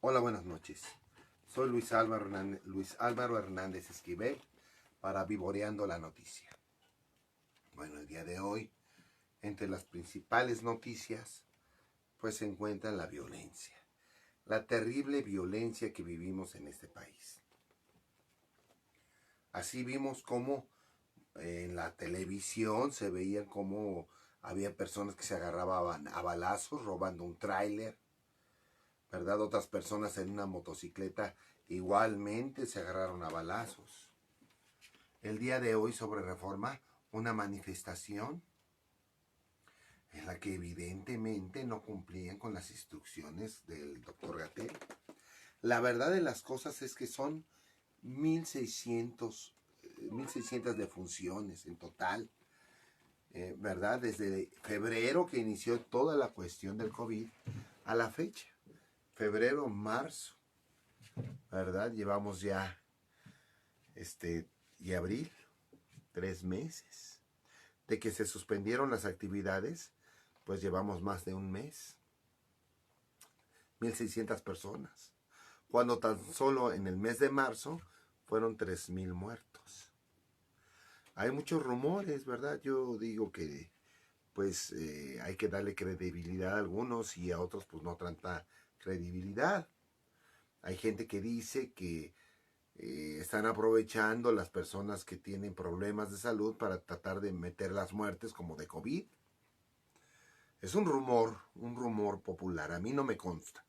Hola, buenas noches. Soy Luis Álvaro Hernández Esquivel para Vivoreando la Noticia. Bueno, el día de hoy, entre las principales noticias, pues se encuentra la violencia. La terrible violencia que vivimos en este país. Así vimos cómo en la televisión se veía cómo había personas que se agarraban a balazos robando un tráiler, ¿verdad? Otras personas en una motocicleta igualmente se agarraron a balazos. El día de hoy sobre Reforma, una manifestación en la que evidentemente no cumplían con las instrucciones del doctor Gatell. La verdad de las cosas es que son 1600 defunciones en total, ¿verdad? Desde febrero que inició toda la cuestión del COVID a la fecha. Febrero, marzo, ¿verdad? Llevamos ya y abril, 3 meses. De que se suspendieron las actividades, pues llevamos más de un mes. 1600 personas. Cuando tan solo en el mes de marzo fueron 3000 muertos. Hay muchos rumores, ¿verdad? Yo digo que pues hay que darle credibilidad a algunos y a otros pues no tanta credibilidad. Hay gente que dice que están aprovechando las personas que tienen problemas de salud para tratar de meter las muertes como de COVID. Es un rumor popular. A mí no me consta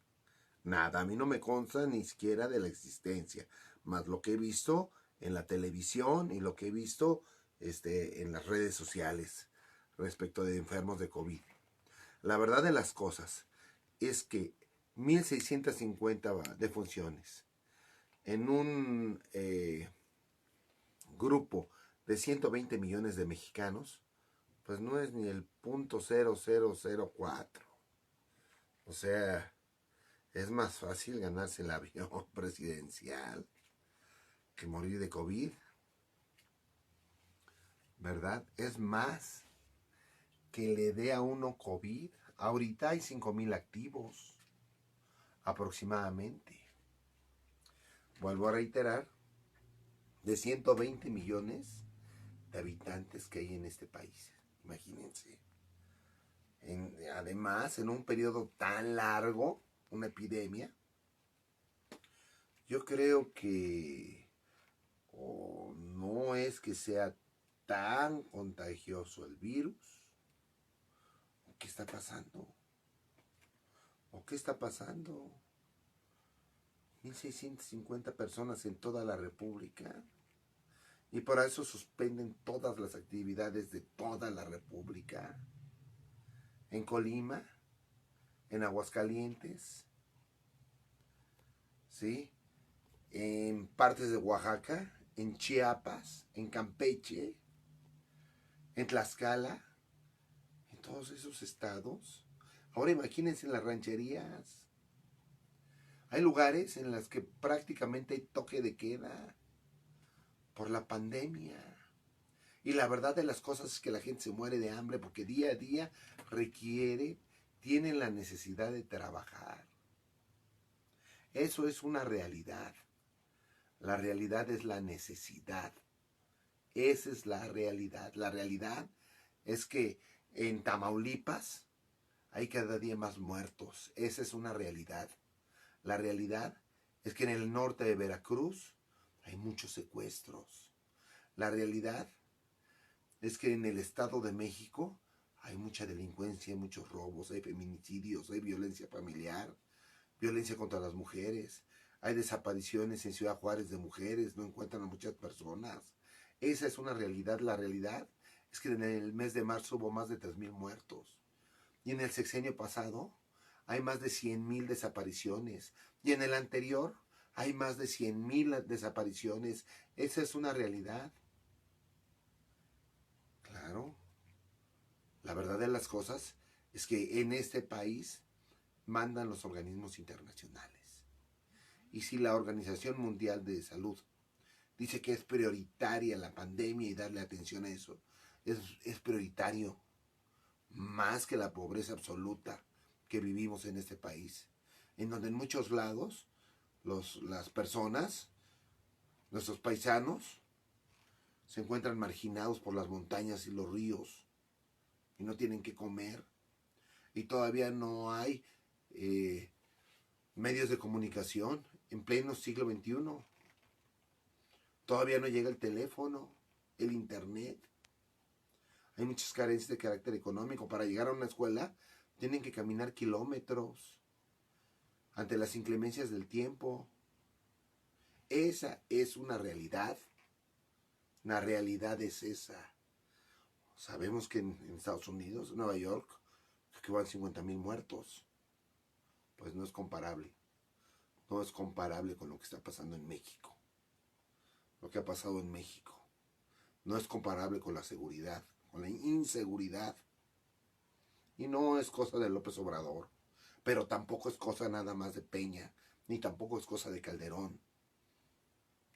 nada, a mí no me consta ni siquiera de la existencia, más lo que he visto en la televisión y lo que he visto en las redes sociales respecto de enfermos de COVID. La verdad de las cosas es que 1650 defunciones en un grupo de 120 millones de mexicanos, pues no es ni el 0.0004. O sea, es más fácil ganarse el avión presidencial que morir de COVID, ¿verdad? Es más que le dé a uno COVID. Ahorita hay 5,000 activos, aproximadamente. Vuelvo a reiterar, de 120 millones de habitantes que hay en este país. Imagínense. Además, en un periodo tan largo, una epidemia, yo creo que no es que sea tan contagioso el virus. ¿Qué está pasando? ¿O qué está pasando? 1650 personas en toda la República. Y por eso suspenden todas las actividades de toda la República. En Colima, en Aguascalientes, ¿sí? En partes de Oaxaca, en Chiapas, en Campeche, en Tlaxcala, en todos esos estados. Ahora imagínense en las rancherías. Hay lugares en los que prácticamente hay toque de queda por la pandemia. Y la verdad de las cosas es que la gente se muere de hambre porque día a día tienen la necesidad de trabajar. Eso es una realidad. La realidad es la necesidad. Esa es la realidad. La realidad es que en Tamaulipas hay cada día más muertos. Esa es una realidad. La realidad es que en el norte de Veracruz hay muchos secuestros. La realidad es que en el Estado de México hay mucha delincuencia, muchos robos, hay feminicidios, hay violencia familiar, violencia contra las mujeres, hay desapariciones en Ciudad Juárez de mujeres, no encuentran a muchas personas. Esa es una realidad. La realidad es que en el mes de marzo hubo más de 3000 muertos. Y en el sexenio pasado hay más de 100,000 desapariciones. Y en el anterior hay más de 100,000 desapariciones. Esa es una realidad. Claro. La verdad de las cosas es que en este país mandan los organismos internacionales. Y si la Organización Mundial de Salud dice que es prioritaria la pandemia y darle atención a eso, es prioritario más que la pobreza absoluta que vivimos en este país. en donde en muchos lados las personas, nuestros paisanos, se encuentran marginados por las montañas y los ríos y no tienen que comer. Y todavía no hay medios de comunicación en pleno siglo XXI. Todavía no llega el teléfono, el internet. Hay muchas carencias de carácter económico. Para llegar a una escuela tienen que caminar kilómetros ante las inclemencias del tiempo. Esa es una realidad. La realidad es esa. Sabemos que en Estados Unidos, Nueva York, que van 50,000 muertos. Pues no es comparable. No es comparable con lo que está pasando en México. Lo que ha pasado en México. No es comparable con la seguridad, con la inseguridad. Y no es cosa de López Obrador. Pero tampoco es cosa nada más de Peña. Ni tampoco es cosa de Calderón.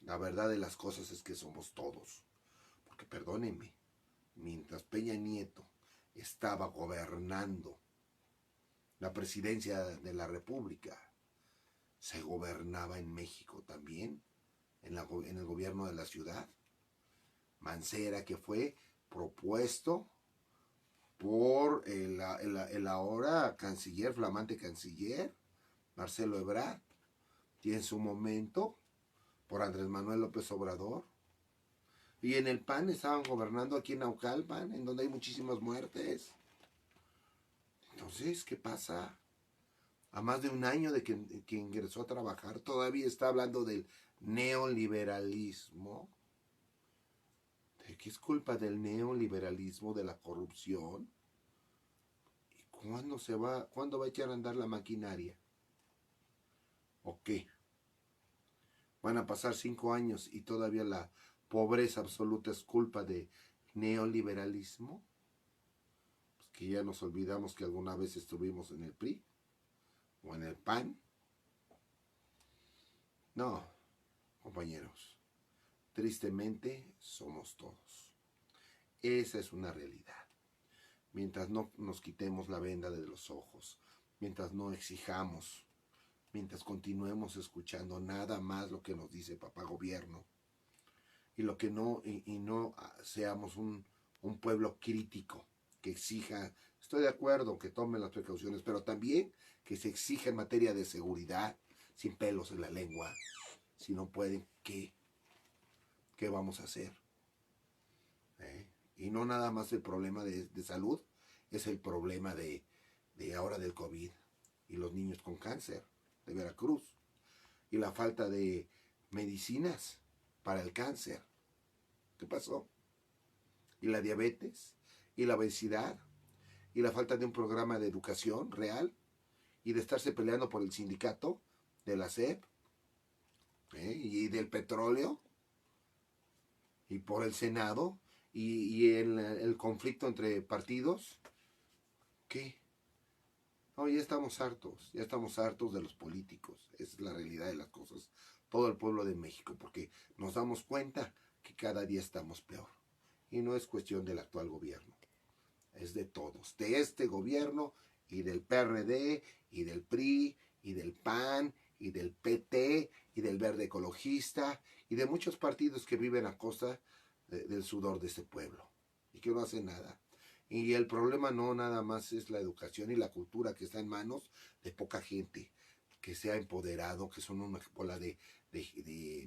La verdad de las cosas es que somos todos. Porque perdónenme, mientras Peña Nieto estaba gobernando la presidencia de la República, se gobernaba en México también, en el gobierno de la ciudad. Mancera, que fue propuesto por el ahora canciller, flamante canciller, Marcelo Ebrard, y en su momento por Andrés Manuel López Obrador. Y en el PAN estaban gobernando aquí en Naucalpan, en donde hay muchísimas muertes. Entonces, ¿qué pasa? A más de un año de que ingresó a trabajar, todavía está hablando del neoliberalismo. ¿De qué es culpa del neoliberalismo, de la corrupción? ¿Y cuándo va a echar a andar la maquinaria? ¿O qué? ¿Van a pasar 5 años y todavía la pobreza absoluta es culpa de neoliberalismo? Pues que ya nos olvidamos que alguna vez estuvimos en el PRI o en el PAN. No, compañeros, tristemente somos todos. Esa es una realidad. Mientras no nos quitemos la venda de los ojos, mientras no exijamos, mientras continuemos escuchando nada más lo que nos dice papá gobierno, y lo que no, y no seamos un pueblo crítico que exija, estoy de acuerdo que tomen las precauciones, pero también que se exija en materia de seguridad, sin pelos en la lengua. Si no pueden, ¿qué vamos a hacer? Y no nada más el problema de salud, es el problema de ahora del COVID y los niños con cáncer de Veracruz y la falta de medicinas para el cáncer. ¿Qué pasó? Y la diabetes y la obesidad y la falta de un programa de educación real y de estarse peleando por el sindicato de la SEP y del petróleo y por el Senado y el conflicto entre partidos. ¿Qué? No, ya estamos hartos de los políticos. Esa es la realidad de las cosas. Todo el pueblo de México, porque nos damos cuenta que cada día estamos peor. Y no es cuestión del actual gobierno, es de todos, de este gobierno y del PRD y del PRI y del PAN y del PT y del Verde Ecologista y de muchos partidos que viven a costa del sudor de este pueblo y que no hacen nada. Y el problema no nada más es la educación y la cultura que está en manos de poca gente que se ha empoderado, que son una bola de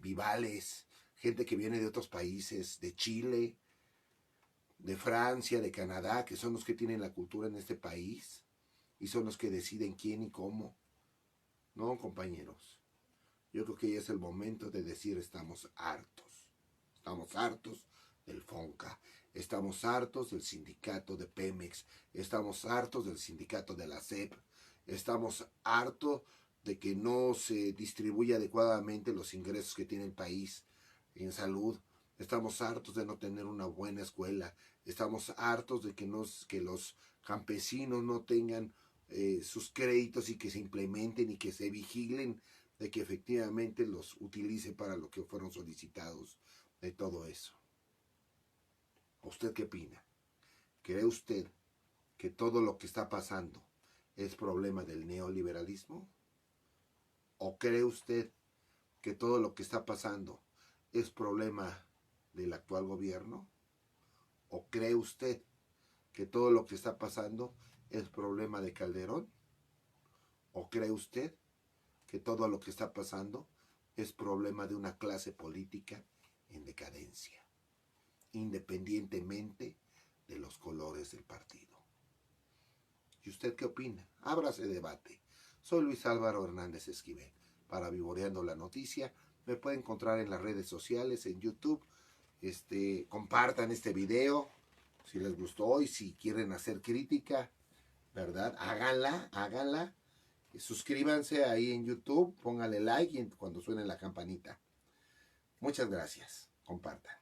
vivales, gente que viene de otros países, de Chile, de Francia, de Canadá, que son los que tienen la cultura en este país y son los que deciden quién y cómo. No, compañeros, yo creo que ya es el momento de decir estamos hartos. Estamos hartos del FONCA, estamos hartos del sindicato de Pemex, estamos hartos del sindicato de la SEP, estamos hartos de que no se distribuya adecuadamente los ingresos que tiene el país en salud. Estamos hartos de no tener una buena escuela. Estamos hartos de que los campesinos no tengan sus créditos y que se implementen y que se vigilen de que efectivamente los utilice para lo que fueron solicitados, de todo eso. ¿Usted qué opina? ¿Cree usted que todo lo que está pasando es problema del neoliberalismo? ¿O cree usted que todo lo que está pasando es problema del actual gobierno? ¿O cree usted que todo lo que está pasando es problema de Calderón? ¿O cree usted que todo lo que está pasando es problema de una clase política en decadencia, independientemente de los colores del partido? ¿Y usted qué opina? Ábrase debate. Soy Luis Álvaro Hernández Esquivel. Para Vivoreando la Noticia, me puede encontrar en las redes sociales, en YouTube. Compartan este video si les gustó y si quieren hacer crítica, ¿verdad? Háganla. Suscríbanse ahí en YouTube, pónganle like y cuando suene la campanita. Muchas gracias. Compartan.